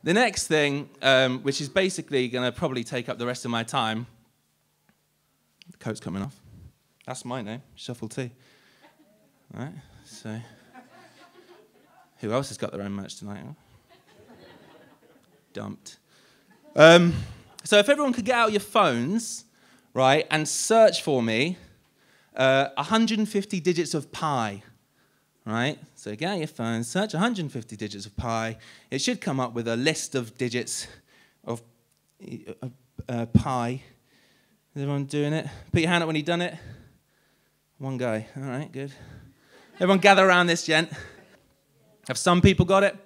The next thing, which is basically going to probably take up the rest of my time, the coat's coming off. That's my name, Shuffle T. All right, so who else has got their own merch tonight? Dumped. So if everyone could get out your phones, right, and search for me 150 digits of pi, right? So get out your phone, search 150 digits of pi. It should come up with a list of digits of pi. Is everyone doing it? Put your hand up when you've done it. One guy. All right, good. Everyone gather around this gent. Have some people got it?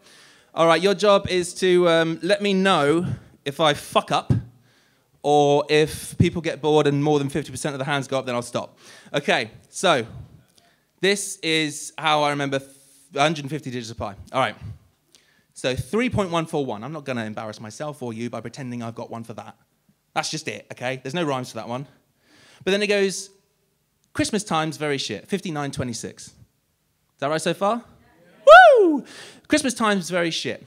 All right, your job is to let me know if I fuck up or if people get bored and more than 50% of the hands go up, then I'll stop. Okay, so this is how I remember 150 digits of pi. All right, so 3.141. I'm not going to embarrass myself or you by pretending I've got one for that. That's just it, okay? There's no rhymes for that one. But then it goes, Christmas time's very shit, 5926. Is that right so far? Yeah. Woo! Christmas time's very shit.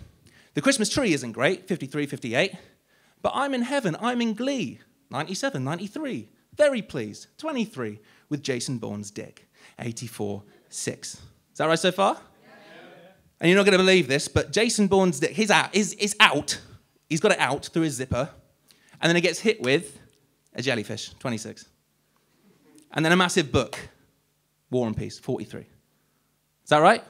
The Christmas tree isn't great, 53, 58. But I'm in heaven, I'm in glee, 97, 93. Very pleased, 23, with Jason Bourne's dick, 84, 6. Is that right so far? Yeah. And you're not going to believe this, but Jason Bourne's dick, is out. He's got it out through his zipper. And then it gets hit with a jellyfish, 26. And then a massive book, War and Peace, 43. Is that right?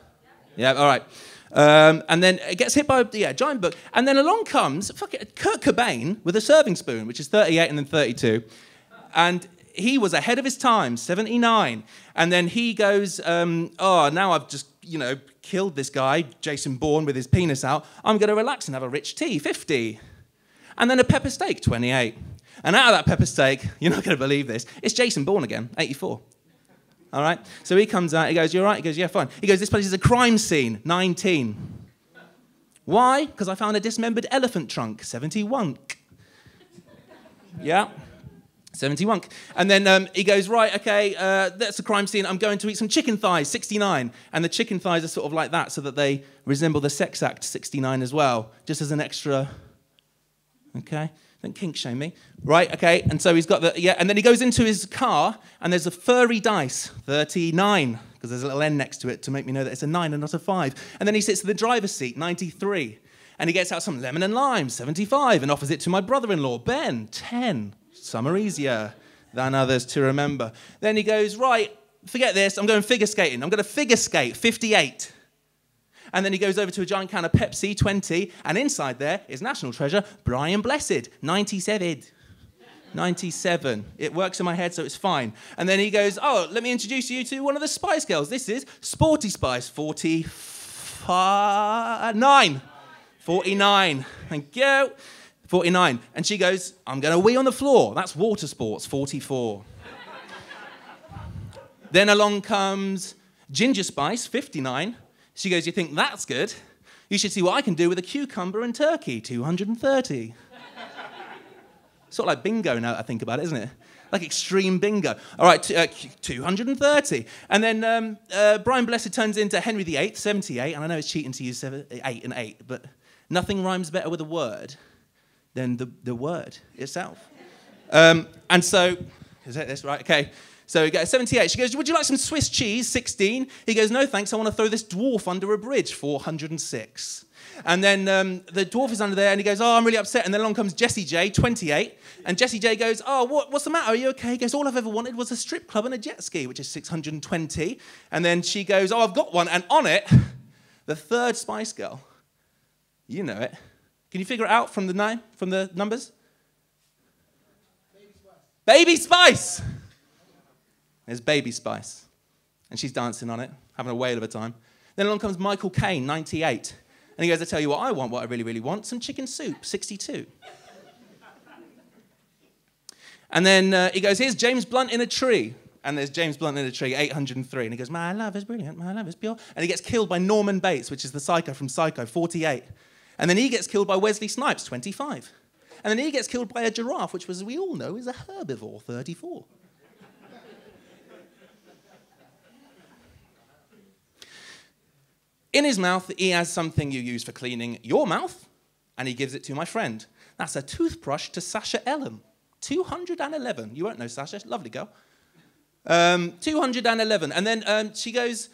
Yeah, all right. And then it gets hit by a giant book. And then along comes Kurt Cobain with a serving spoon, which is 38 and then 32. And he was ahead of his time, 79. And then he goes, oh, now I've just, killed this guy, Jason Bourne, with his penis out. I'm going to relax and have a rich tea, 50. And then a pepper steak, 28. And out of that pepper steak, you're not going to believe this, it's Jason Bourne again, 84. All right? So he comes out, he goes, you all right? He goes, yeah, fine. He goes, this place is a crime scene, 19. Why? Because I found a dismembered elephant trunk, 71. Yeah, 71. And then he goes, right, okay, that's a crime scene. I'm going to eat some chicken thighs, 69. And the chicken thighs are sort of like that so that they resemble the sex act, 69 as well, just as an extra, okay? Don't kink shame me. Right, okay, and so he's got and then he goes into his car, and there's a furry dice, 39, because there's a little N next to it to make me know that it's a 9 and not a 5. And then he sits in the driver's seat, 93, and he gets out some lemon and lime, 75, and offers it to my brother-in-law, Ben, 10. Some are easier than others to remember. Then he goes, right, forget this, I'm going figure skating. I'm going to figure skate, 58. And then he goes over to a giant can of Pepsi, 20, and inside there is national treasure, Brian Blessed, 97. 97. It works in my head, so it's fine. And then he goes, oh, let me introduce you to one of the Spice Girls. This is Sporty Spice, 49. 49. Thank you. 49. And she goes, I'm going to wee on the floor. That's Water Sports, 44. Then along comes Ginger Spice, 59. She goes, you think that's good? You should see what I can do with a cucumber and turkey, 230. Sort of like bingo now that I think about it, isn't it? Like extreme bingo. All right, 230. And then Brian Blessed turns into Henry VIII, 78. And I know it's cheating to use 8 and 8, but nothing rhymes better with a word than the word itself. And so, is that this right? Okay. So he goes, 78. She goes, would you like some Swiss cheese? 16. He goes, no, thanks. I want to throw this dwarf under a bridge. 406. And then the dwarf is under there, and he goes, oh, I'm really upset. And then along comes Jessie J, 28. And Jessie J goes, oh, what's the matter? Are you okay? He goes, all I've ever wanted was a strip club and a jet ski, which is 620. And then she goes, oh, I've got one. And on it, the third Spice Girl. You know it. Can you figure it out from the name, from the numbers? Baby Spice. There's Baby Spice. And she's dancing on it, having a whale of a time. Then along comes Michael Caine, 98. And he goes, I tell you what I want, what I really, really want, some chicken soup, 62. And then he goes, here's James Blunt in a tree. And there's James Blunt in a tree, 803. And he goes, my love is brilliant, my love is pure. And he gets killed by Norman Bates, which is the psycho from Psycho, 48. And then he gets killed by Wesley Snipes, 25. And then he gets killed by a giraffe, which, as we all know, is a herbivore, 34. In his mouth, he has something you use for cleaning your mouth, And he gives it to my friend. That's a toothbrush to Sasha Ellen. 211. You won't know Sasha. Lovely girl. 211. And then she goes,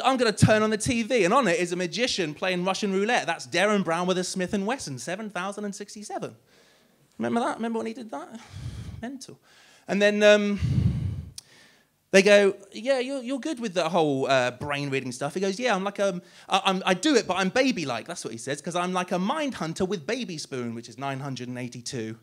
I'm going to turn on the TV. And on it is a magician playing Russian roulette. That's Darren Brown with a Smith & Wesson, 7,067. Remember that? Remember when he did that? Mental. And then they go, yeah, you're good with the whole brain reading stuff. He goes, yeah, I'm like I do it, but I'm baby-like. That's what he says, because I'm like a mind hunter with baby spoon, which is 982.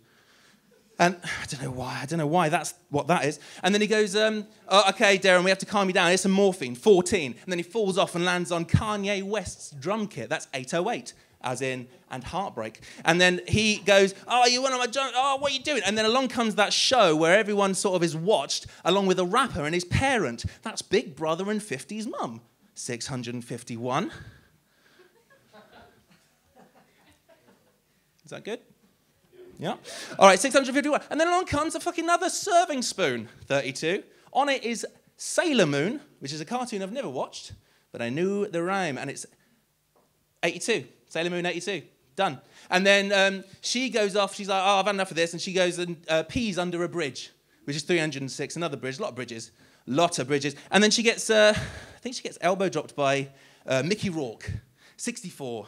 And I don't know why that's what that is. And then he goes, okay, Darren, we have to calm you down. Here's some morphine, 14. And then he falls off and lands on Kanye West's drum kit. That's 808, as in, and heartbreak. And then he goes, oh, you went on my drum, oh, what are you doing? And then along comes that show where everyone sort of is watched along with a rapper and his parent. That's Big Brother and 50's mum, 651. Is that good? Yeah. All right, 651. And then along comes a fucking another serving spoon, 32. On it is Sailor Moon, which is a cartoon I've never watched, but I knew the rhyme, and it's 82. Sailor Moon 82. Done. And then she goes off, she's like, oh, I've had enough of this, and she goes and pees under a bridge, which is 306, another bridge, a lot of bridges. And then she gets, I think she gets elbow dropped by Mickey Rourke, 64.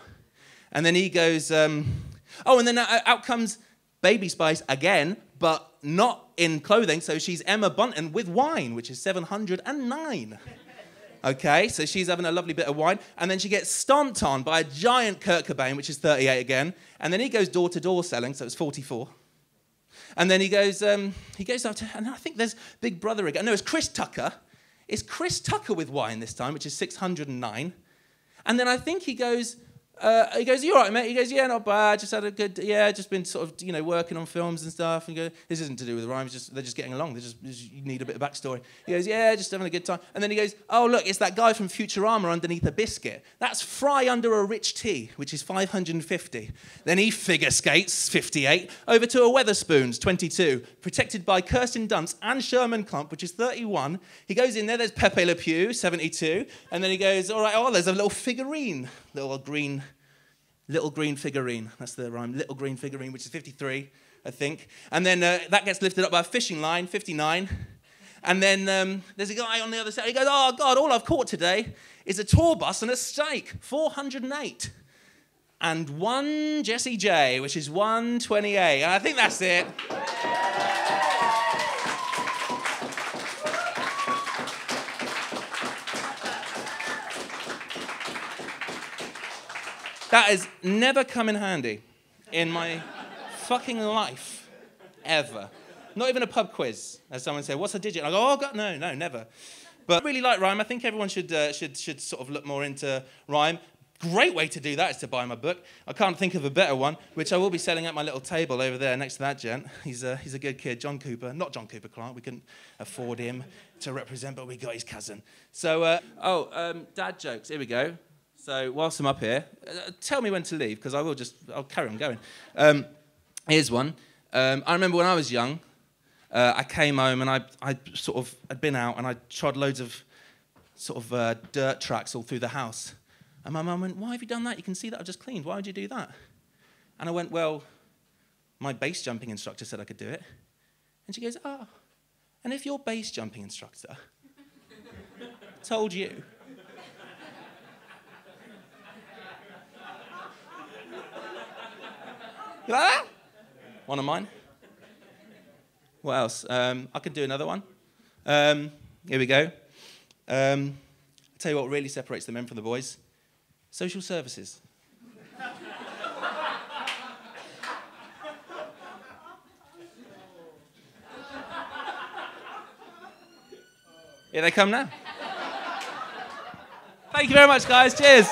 And then he goes, and then out comes Baby Spice again, but not in clothing, so she's Emma Bunton with wine, which is 709. Okay, so she's having a lovely bit of wine, and then she gets stomped on by a giant Kurt Cobain, which is 38 again, and then he goes door-to-door selling, so it's 44. And then he goes up to, and I think there's Big Brother again. No, it's Chris Tucker. It's Chris Tucker with wine this time, which is 609. And then I think he goes, you all right, mate? He goes, yeah, not bad. Just had a good, just been sort of, working on films and stuff. And go, this isn't to do with the rhymes. They're just getting along. You need a bit of backstory. He goes, yeah, just having a good time. And then he goes, oh, look, it's that guy from Futurama underneath a biscuit. That's Fry under a rich tea, which is 550. Then he figure skates, 58, over to a Weatherspoons, 22, protected by Kirsten Dunst and Sherman Klump, which is 31. He goes in there. There's Pepe Le Pew, 72. And then he goes, all right, there's a little figurine, little green figurine. That's the rhyme. Little green figurine, which is 53, I think. And then that gets lifted up by a fishing line, 59. And then there's a guy on the other side. He goes, oh, God, all I've caught today is a tour bus and a steak, 408. And one Jessie J, which is 128. And I think that's it. That has never come in handy in my fucking life, ever. Not even a pub quiz, as someone said, what's a digit? And I go, oh, God, no, never. But I really like rhyme. I think everyone should sort of look more into rhyme. Great way to do that is to buy my book. I can't think of a better one, which I will be selling at my little table over there next to that gent. He's a good kid, John Cooper. Not John Cooper Clark. We couldn't afford him to represent, but we got his cousin. So, dad jokes. Here we go. So whilst I'm up here, tell me when to leave, because I'll carry on going. Here's one. I remember when I was young, I came home and I sort of had been out and I trod loads of sort of dirt tracks all through the house. And my mum went, why have you done that? You can see that I've just cleaned. Why would you do that? And I went, well, my base jumping instructor said I could do it. And she goes, and if your base jumping instructor told you you like that? One of mine. What else? I could do another one. Here we go. I'll tell you what really separates the men from the boys. Social services. Here they come now. Thank you very much, guys. Cheers.